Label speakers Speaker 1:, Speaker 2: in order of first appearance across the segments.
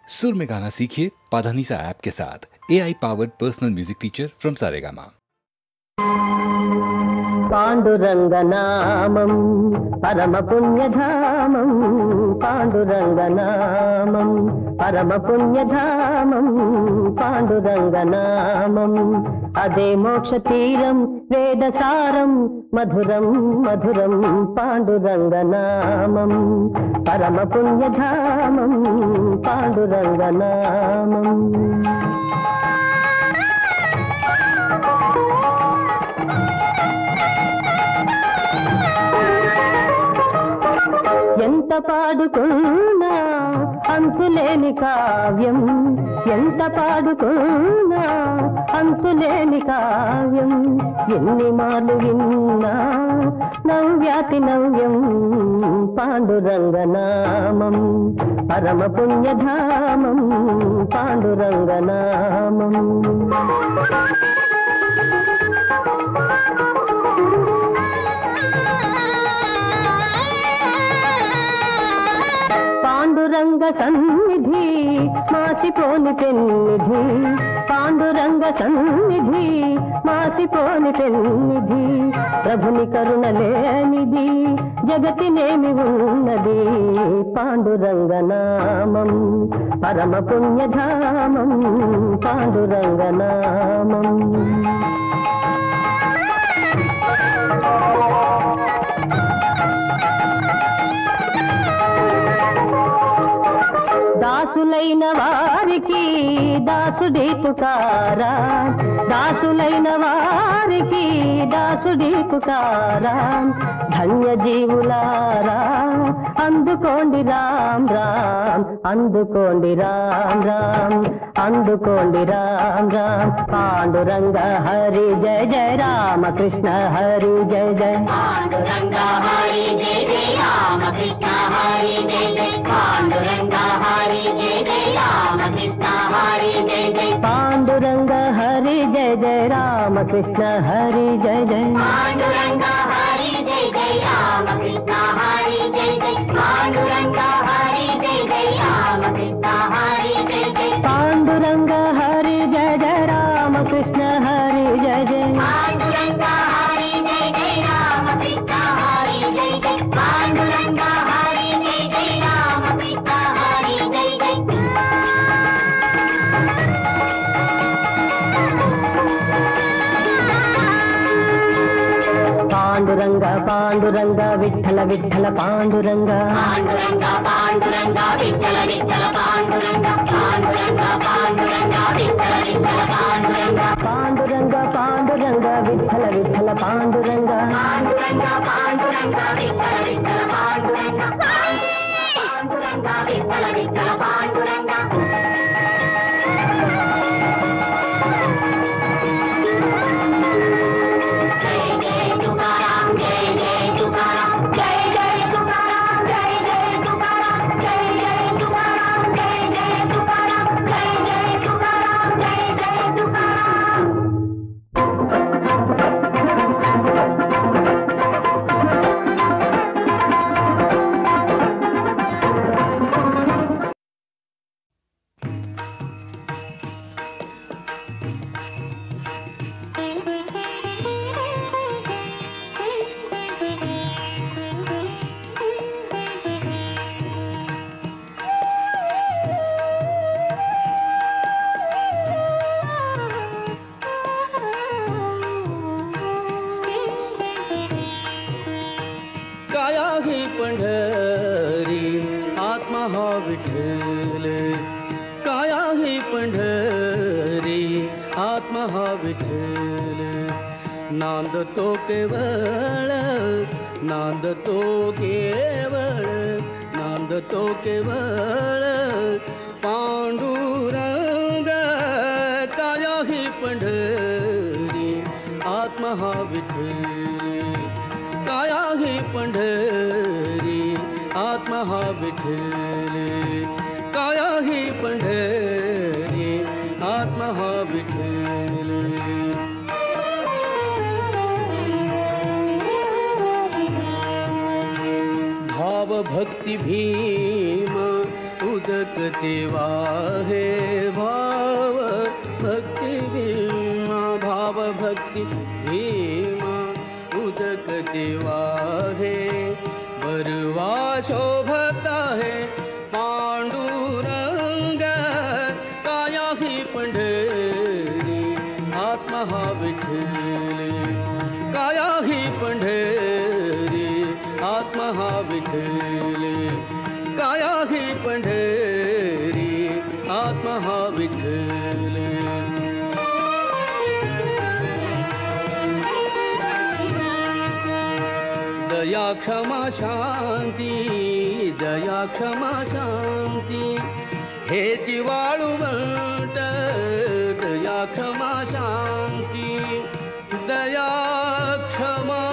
Speaker 1: सुर में गाना सीखिए पाधानीसा ऐप के साथ। AI powered personal music teacher from Saregama.
Speaker 2: पांडुरंगनामं परम पुण्यधामं, पांडुरंगनामं परम पुण्यधामं, पांडुरंगनामं अदे मोक्षतीरं वेदसारं मधुरं मधुरं, पांडुरंगनामं परम पुण्यधामं, पांडुरंगनामं। ఎంత పాడుకున్నా అంతులేని కావ్యం, ఎంత పాడుకున్నా అంతులేని కావ్యం, ఎన్ని మార్లు విన్నా నవ్యాతి నవ్యం, పాండురంగనామం పరమ పుణ్యధామం, పాండురంగనామం। పాండురంగ సన్నిధి మాసిపోని పెన్నిధి, పాండురంగ సన్నిధి మాసిపోని పెన్నిధి, ప్రభుని కరుణ లేనిది జగతినేమి ఉన్నది, పాండురంగనామం పరమ పుణ్యధామం, పాండురంగనామం। దాసులైన వారికి దాసుడి పుకారా, దాసులైన వారికి దాసుడి పుకారా, ధన్య జీవులారా అందుకోండి రామ్ రామ్, అందుకోండి రామ్ రామ్, అందుకోండి రామ్ రామ్। పాండురంగ హరి జయ జయ, రామకృష్ణ హరి జయ జయ,
Speaker 3: పాండురంగ హరి జయ జయ, రామకృష్ణ హరి జయ జయ, పాండురంగ హరి జయ జయ, రామకృష్ణ హరి జయ జయ,
Speaker 2: పాండురంగ హరి జయ జయ, రామకృష్ణ హరి జయ జయ,
Speaker 3: పాండురంగ హరి జయ జయ, రామకృష్ణ హరి జయ జయ, పాండురంగ హరి జయ జయ, రామకృష్ణ హరి జయ జయ,
Speaker 2: పాండురంగ హరి జయ జయ, రామకృష్ణ హరి జయ జయ,
Speaker 3: పాండురంగ హరి జయ జయ, రామకృష్ణ హరి జయ జయ, పాండురంగ హరి జయ జయ, రామకృష్ణ హరి జయ జయ।
Speaker 2: పాండురంగ పాండురంగ విఠల విఠల పాండురంగ,
Speaker 3: పాండురంగ పాండురంగ విఠల విఠల పాండురంగ, పాండురంగ పాండురంగ విఠల విఠల పాండురంగ,
Speaker 2: పాండురంగ పాండురంగ విఠల విఠల పాండురంగ,
Speaker 3: పాండురంగ పాండురంగ విఠల విఠల పాండురంగ, పాండురంగ విఠల విఠల పాండురంగ। జయ జయ తుకారాం, జయ జయ తుకారాం, జయ జయ తుకారాం, జయ జయ తుకారాం, జయ జయ తుకారాం, జయ జయ తుకారాం, జయ జయ తుకారాం, జయ జయ తుకారాం।
Speaker 4: काया ही पंढरी आत्मा हा विठ्ठल, काया ही पंढरी आत्मा हा विठ्ठल, नांदतो केवळ, नांदतो केवळ, नांदतो केवळ पांडुरंग, काया ही पंढरी आत्मा हा विठ्ठल, काया ही पंढरी आत्मा हा विठ्ठल, काया ही पंढरी आत्मा हा विठ्ठल। भाव भक्ति भीम उदकते वाहे भाव भक्ति भीमा, भाव भक्ति भीमा उदकते वाहे, बरवा शोभता है पांडुरंग, काया ही पंढरी आत्मा हा विठ्ठल, काया ही पंढरी आत्मा हा विठ्ठल, काया ही पंढरी आत्मा हा विठ्ठल. दया क्षमा शांती, दया क्षमा शांती हेची वाळुवंट, दया क्षमा शांती, दया क्षमा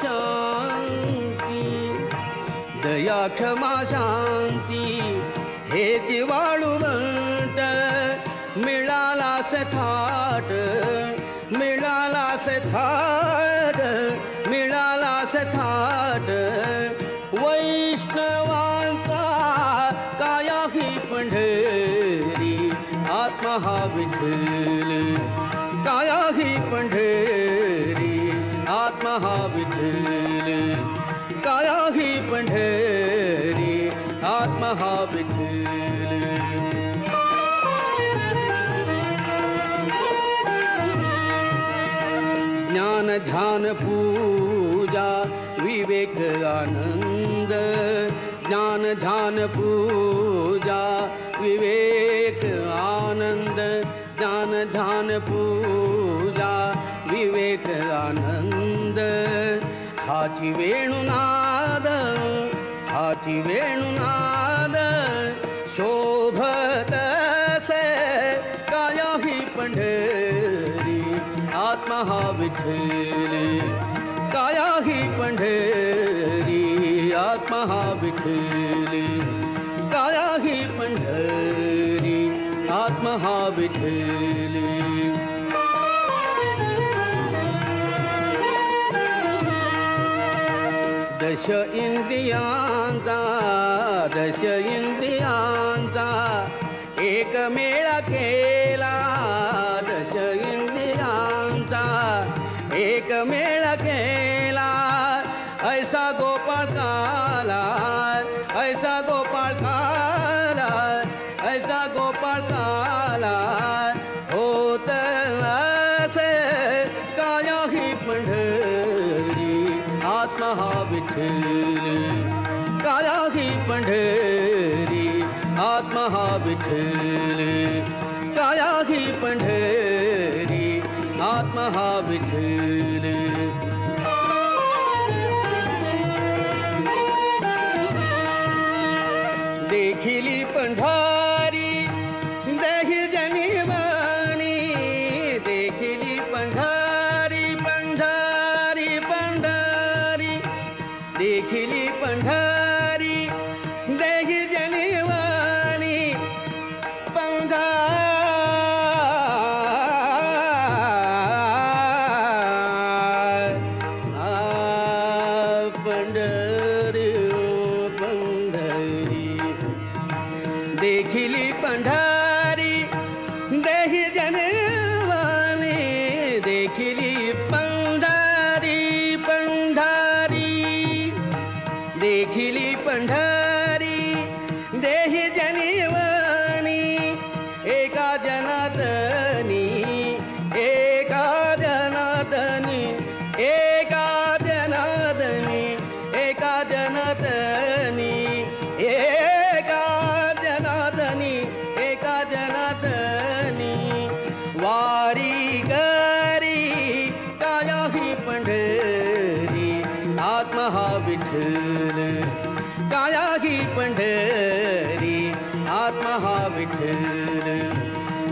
Speaker 4: शांती, दया क्षमा शांती हेची वाळुवंट, मिळाला थाट, मिळाला थाट, मिळाला थाट, वैष्णवांचा काया ही पंढरी आत्मा हा विठ्ठल, काया ही पंढरी आत्मा हा विठ्ठल, काया ही पंढरी आत्मा हा विठ्ठल. ज्ञान ध्यान पूजा विवेक आनंद, ज्ञान ध्यान पूजा विवेक आनंद, ज्ञान ध्यान पूजा विवेक आनंद, हाची वेणुनाद, हाची वेणुनाद शोभत से काया ही पंढरी आत्मा हा विठ्ठल, काया ही पंढरी आत्मा हा विठ्ठल, काया ही पंढरी आत्मा हा विठ्ठल. दश इंद्रियांचा, दश इंद्रियांचा एक मेळा केला, दश इंद्रियांचा एक मेळा केला, ऐसा गोपाळ काला, ऐसा गोपाळ काला, ऐसा गोपाळ काला होत असे काया ही पंढरी आत्मा हा विठ्ठल, काया ही पंढरी आत्मा हा विठ्ठल, काया ही पंढरी आत्मा हा विठ्ठल. देखिली पंढरी देहि जनिवानी, देखिली पंढरी पंढरी पंढरी, देखिली पंढरी देहि जनिवानी, पंढरी पंढरी पंढरी, देखिली पंढरी देहि जनवानी, देखिली पंढरी पंढरी, देखिली पंढरी देहि जनवानी, एका जनातनी, एका जनातनी, एका जनातनी, एका जनातनी, एका जनातनी, एका जनातनी वारी करी काया ही पंढरी आत्मा हा विठ्ठल, काया ही पंढरी आत्मा हा विठ्ठल.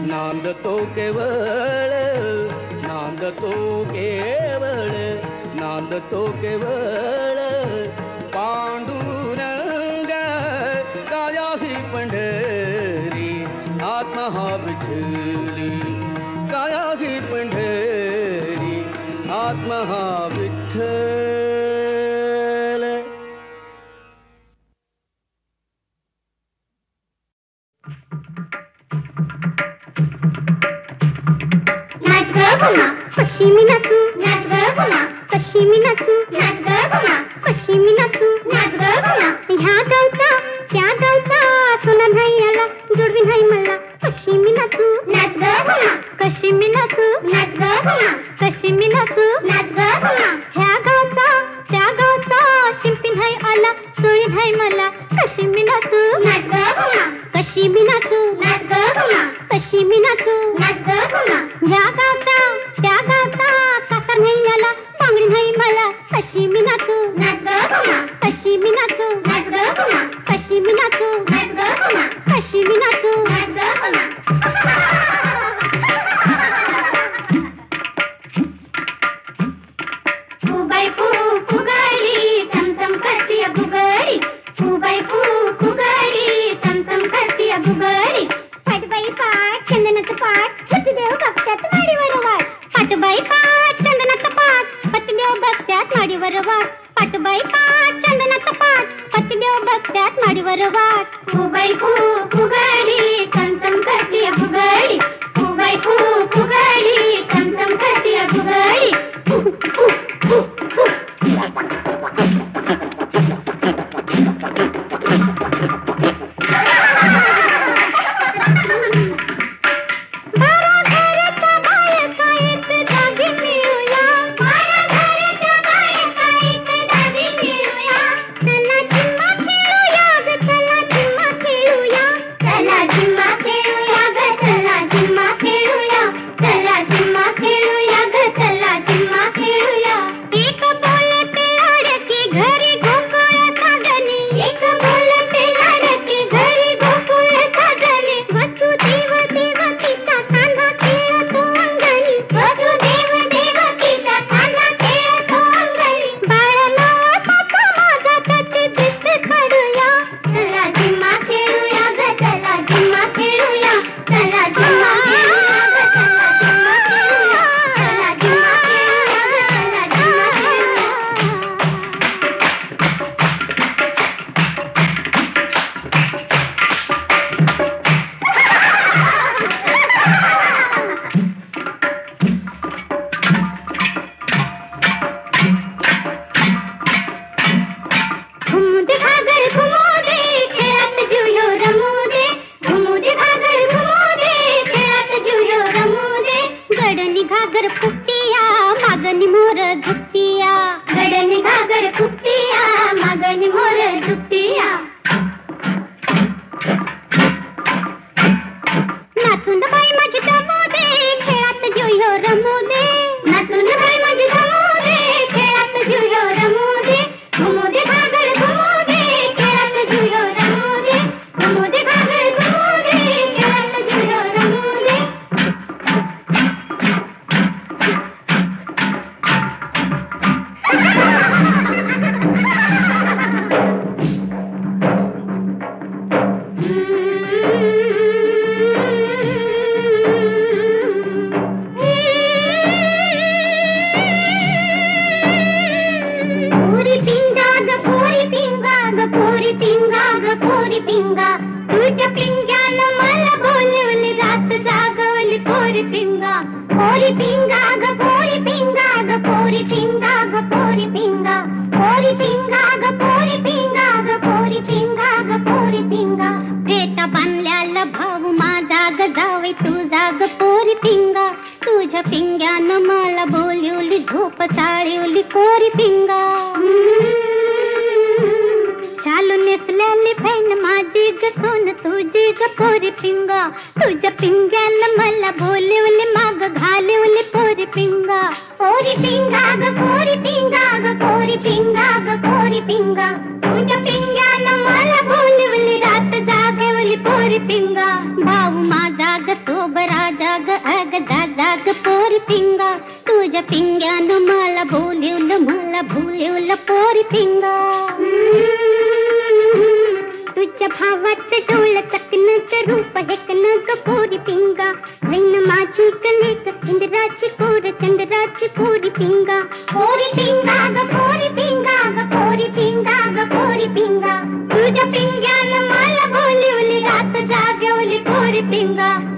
Speaker 4: नांदतो केवळ, नांदतो केवळ, नांदतो केवळ पांडुरंग, काया ही पंढरी आत्मा हा विठ्ठल, काया ही पंढरी आत्मा हा विठ्ठल.
Speaker 3: गुमा कशी मी नाचू नाच ग गुमा कशी मी नाचू नाच ग गुमा कशी मी नाचू नाच ग गुमा ह्या गावचा त्या गावचा सोना नाही आला जोडवी नाही मला कशी मी नाचू नाच ग गुमा कशी मी नाचू नाच ग गुमा कशी मी नाचू नाच ग गुमा ह्या गावचा त्या गावचा शिंपी नाही आला सोळी नाही मला कशी मी नाचू नाच ग गुमा कशी मी नाचू नाच ग गुमा कशी मी नाचू नाच ग गुमा ह्या गावचा त्या गावचा साखर नाही आला बांगडी नाही मला कशी मी नाचू नाच ग गुमा कशी मी नाचू नाच ग गुमा कशी मी नाचू नाच ग गुमा कशी मी नाचू नाच ग गुमा फुबाई फुगाडी चमचम करतीय भुगडी फुबाई फुगाडी चमचम करतीय भुगडी पाटबाई पाट चंदनाचं पाट पतिदेव बघत्यात माडीवर वाट पाटबाई पाट चंदनाचं पाट पतिदेव बघत्यात माडीवर वाट पाटबाई पाट चंदनाचं पाट पतिदेव बघत्यात माडीवर वाट फुबाई फुगाडी चमचम करतीय भुगडी फुबाई फुगाडी चमचम करतीय भुगडी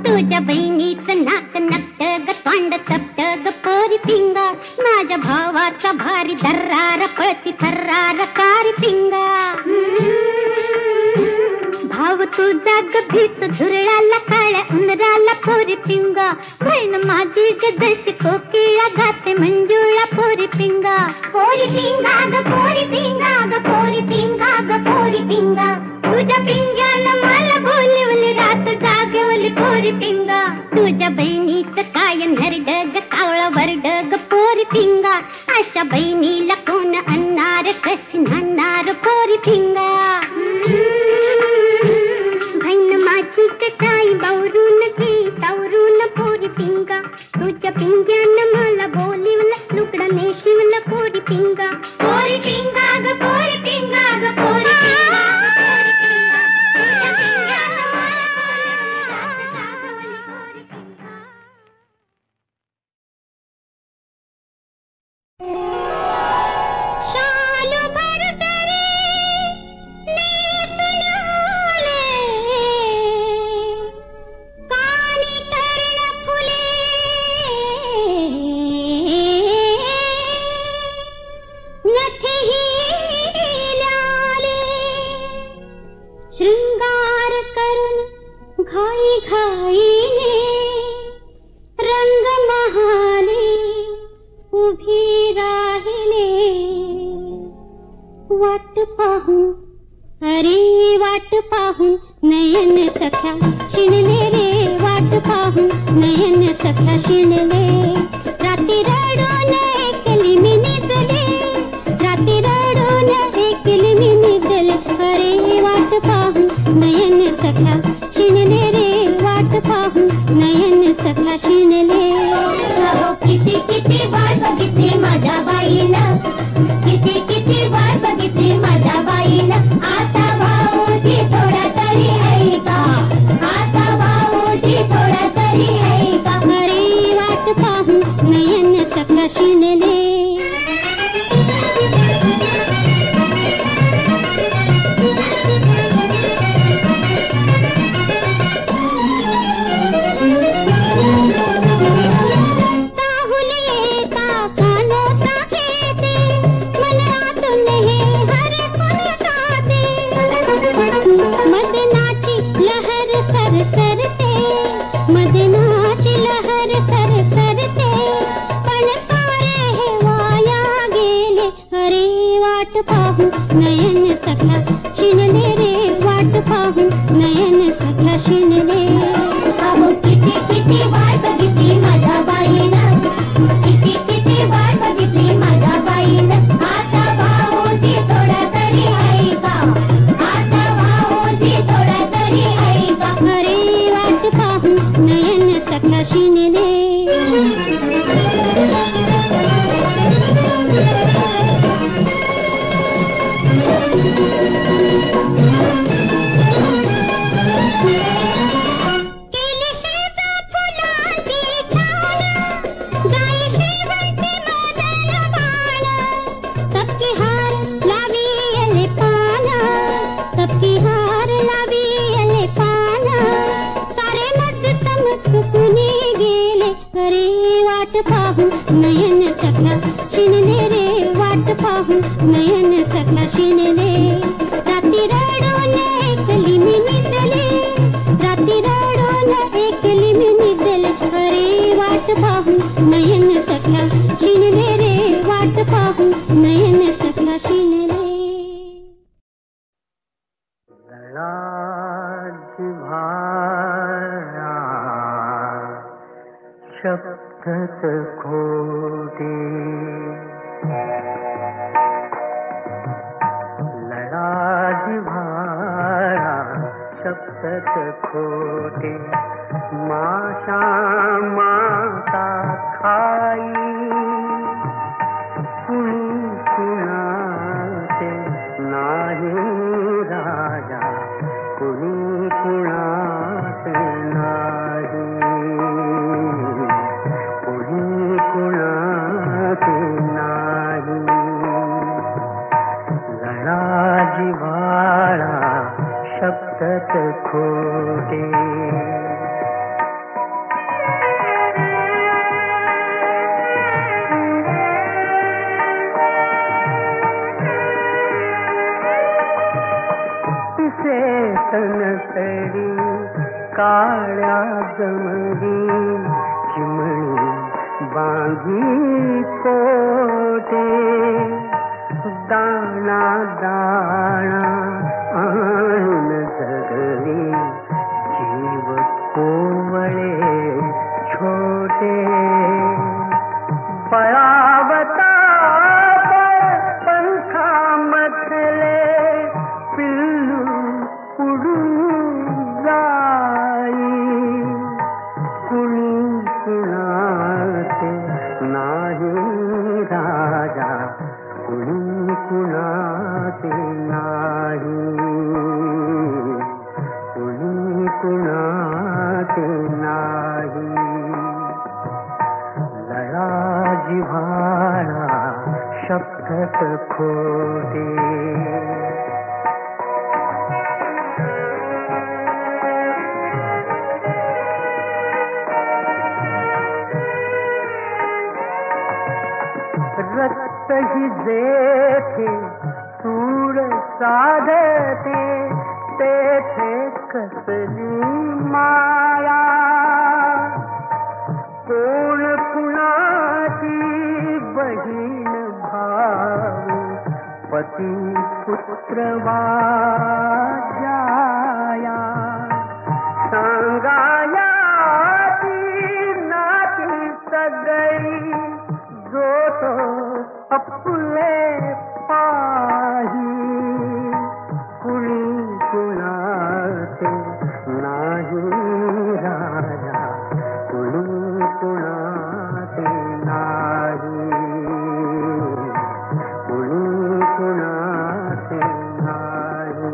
Speaker 3: तुझ्या बहिणीचं नाक नक्त ग तोंड तप्त भावाचा भारी दर्रार पळती थर्रार कारी पिंगा भाव तुझा गभीत झुरळाला काळ्या उंदराला पोरी पिंगा बहीण माझी जशी कोकिळा गाते मंजुळा पोरी पिंगा पोरी पिंगा ग पोरी पिंगा ग पोरी पिंगा ग पोरी पिंगा तुझ्या पिंग्यानं मला बोलवली रात जागवली पोरी पिंगा तुझ्या बहिणीचं काय नरडग कावळा वरडग पोरी पिंगा अशा बहिणीला कोण आणणार कशी नाणार पोरी पिंगा बहीण माझी काय बावरून घे तावरून पोरी पिंगा तुझ्या पिंग्यानं मला बोलवलं लुगडा नेशिवलं पोरी पिंगा पोरी पिंगा ग पोरी पिंगा ग पोरी पिंगा श्रृंगार करून घाई घाईने रंग महाले उभी राहिले वाट पाहून अरे वाट पाहून नयन सख्या शिणले रे वाट पाहून नयन सख्या शिणले राती रडून एकली मी निजले राती रडून एकली मी निजले अरे वाट पाहून नयन सख्या शिणले रे वाट पाहून नयन सख्या शिणले किती किती वार बघितली माझ्या बाईनं किती किती वार बघितली माझ्या बाईनं आता भाऊजी थोडा तरी आहे का आता भाऊजी थोडा तरी आहे का अरे वाट पाहून नयन सख्या शिणले नयन सखला शिणले रे वाट पाहून नयन सखला शिणले अहो किती किती वाट बघितली माझ्या बाईनं किती किती वाट बघितली माझ्या बाईनं आता भाऊजी थोडा तरी आहे का आता भाऊजी थोडा तरी आहे का अरे वाट पाहून नयन सखला शिणले नयन सखला शिणले रे वाट पाहून नयन सखला शिणले राती रडून एकली मी निजले राती रडून एकली मी निजले अरे वाट पाहून नयन सखला शिणले रे वाट पाहून नयन सखला शिणले
Speaker 2: शब्दच खोटे लढा जिव्हाळा शब्दच खोटे माशा माता खाई कुणी कुणाचे नाही राजा कुणी कुणाचे नाही जिव्हाळा शब्दच खोटे
Speaker 5: काळ्या जमली चिमणी बांधी कोटे दाणा दाणा आणून जगली जीव कोवळे छोटे पळावता पंखामधले पिल्लू उडून जाई कुणी कुणाचे नाही राजा कुणी कुणाचे नाही कुणी कुणाचे नाही लळा जिव्हाळा शब्दत खोटे रक्त ही जेथे सूर साधते तेथे कसली माया कोण कुणाची बहीण भाऊ पती पुत्र वाजाया सांगाया ती नाती सगळी जो तो अपने पाही कुणी कुणाचे नाही राजा कुणी कुणाचे नाही कुणी कुणाचे नाही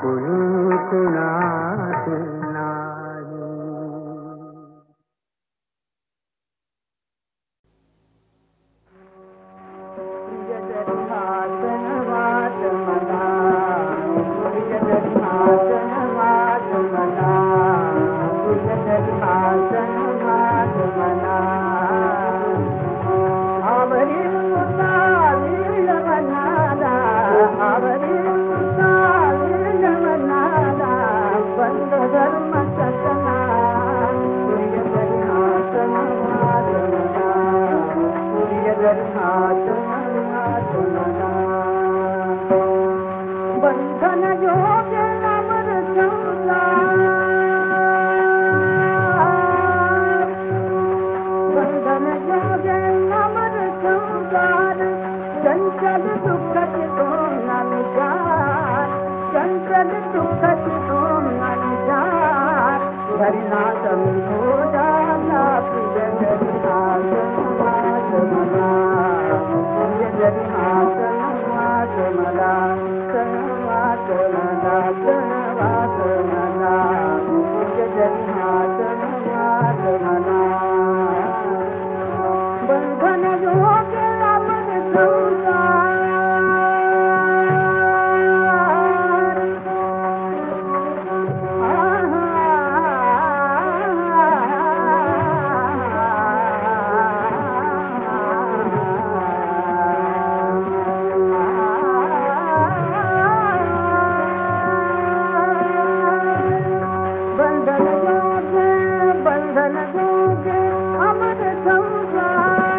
Speaker 5: कुणी कुणाचे नाही बंधन योगे अमर संसार बंधन योगे अमर संसार चंचल दुखत दोन अनुचार चंचल दुखत दोन अनुचार धरना समझो जाना प्रिय जगन्नाथ मला प्रिय जगन्नाथ मला कणवात मला कणवात मला प्रिय जगन्नाथ मला बंधन योगे अमर संसार बंधन योगे अमर संसार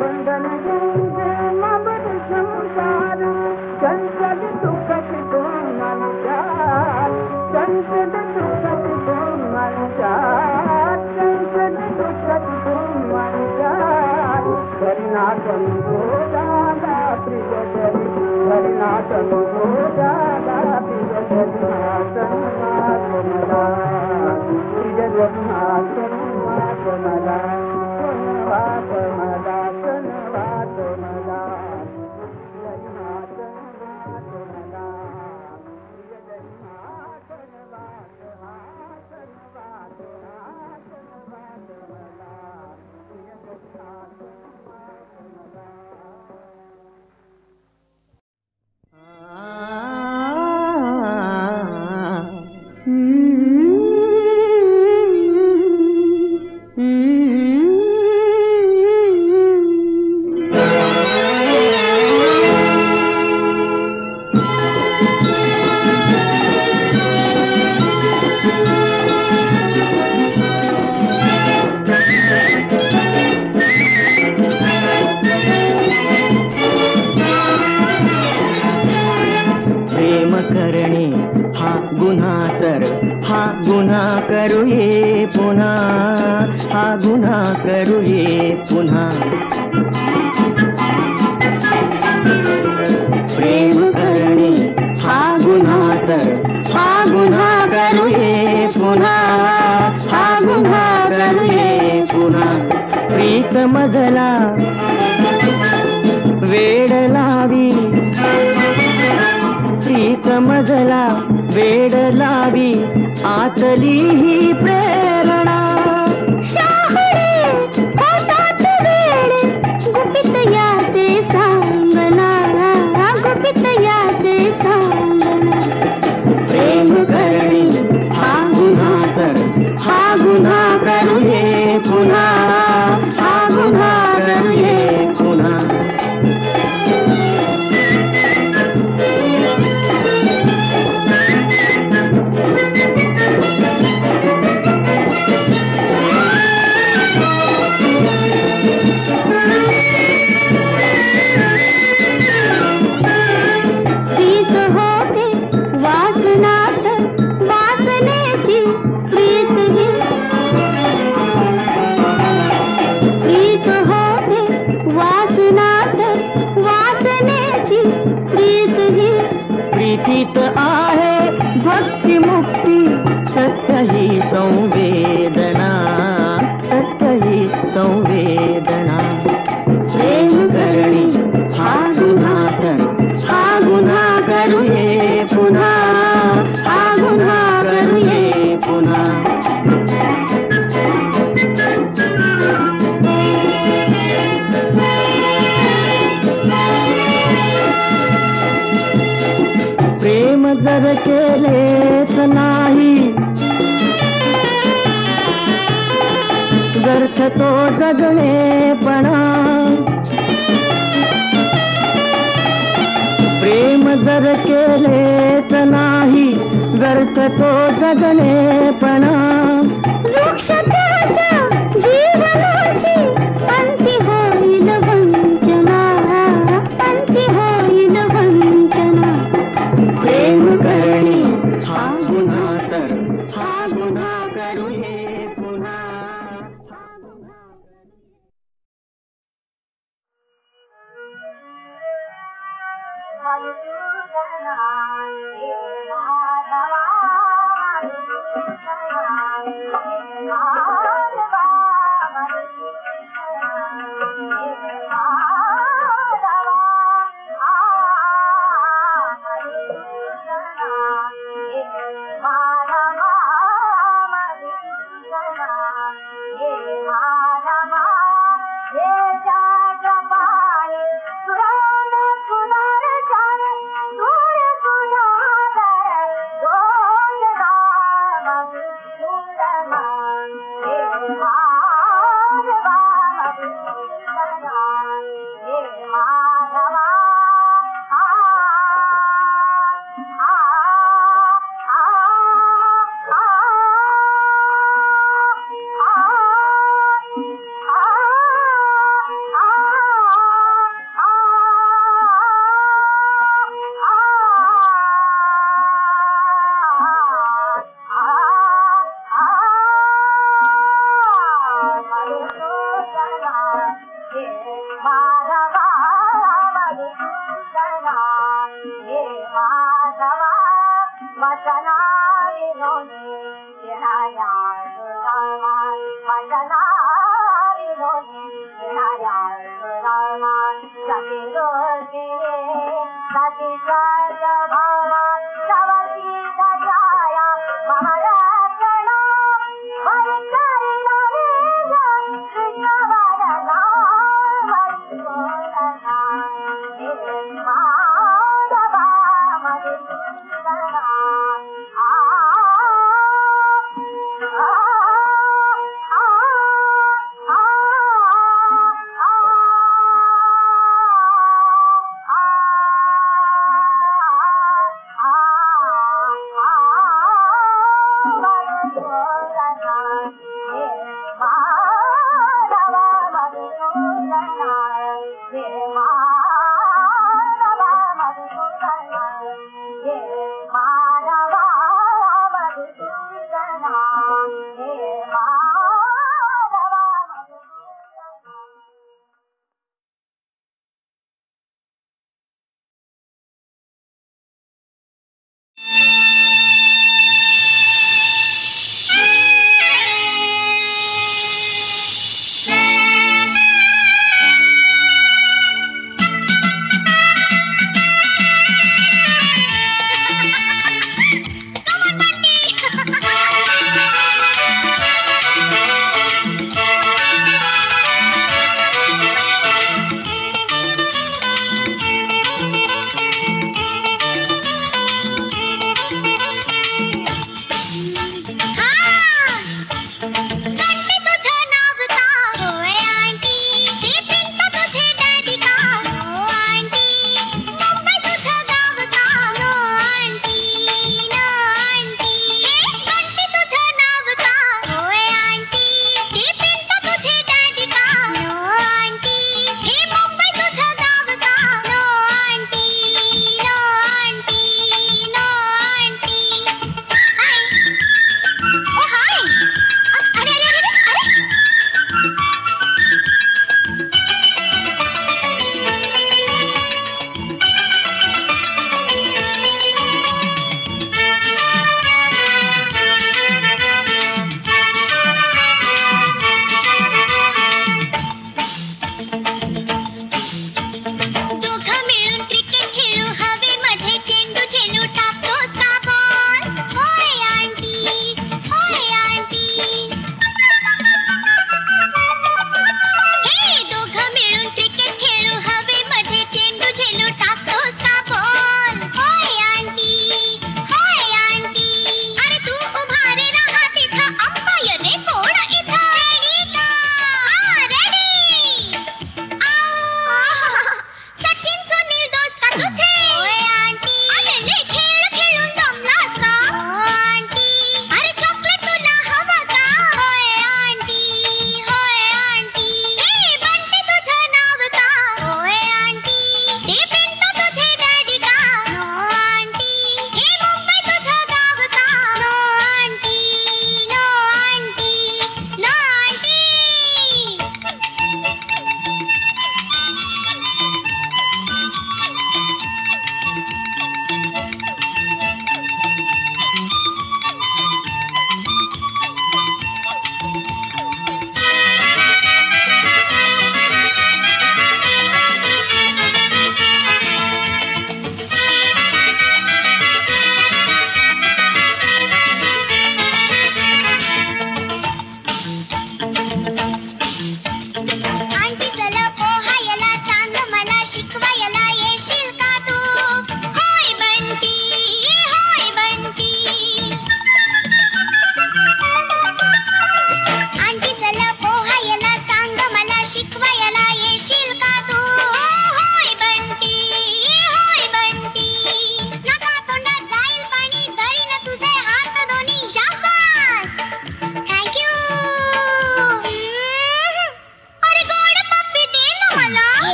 Speaker 5: बंधन योगे अमर संसार चंचल दुखत दोन अनुचार चंचल दुखत दोन अनुचार चंचल दुखत दोन अनुचार धरना समझो दादा प्रिय जरी धरना समझो दादा प्रिय जगन्नाथ मला प्रिय जगन्नाथ मला कणवात मला कणवात मला
Speaker 2: गुन्हा तर हा गुन्हा करूये पुन्हा, हा गुन्हा करूये पुन्हा. प्रेम करणे हा गुन्हा तर हा गुन्हा करूये पुन्हा, हा गुन्हा करूये पुन्हा. प्रीत मजला वेड लावी, प्रीत मजला वेड लावी, आतली ही प्रेरणा.
Speaker 3: शहाणे होतात वेळे, गुपित याचे सांगना, गुपित याचे सांगना.
Speaker 2: प्रेम करणे हा गुन्हा तर हा गुन्हा करूये पुन्हा, हा गुन्हा करूये पुन्हा.
Speaker 3: प्रीत होते वासनात, वासनेची प्रीत ही. प्रीत होते वासनात, वासनेची प्रीत ही.
Speaker 2: प्रीतीत आहे भक्ती मुक्ती, सत्य ही संवेदना, सत्य ही संवेदना. प्रेम करणे हा गुन्हा तर हा गुन्हा करूये पुन्हा, हा गुन्हा करूये पुन्हा. प्रेम जर केलेच नाही, व्यर्थ तो जगणेपणा. प्रेम जर केलेच नाही, व्यर्थ तो जगणेपणा.
Speaker 3: वृक्ष त्याच्या जीवनाची अंती होईल वंचना, अंती होईल वंचना.
Speaker 2: प्रेम करणे हा गुन्हा तर हा गुन्हा करूये पुन्हा, हा गुन्हा.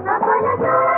Speaker 3: Apollo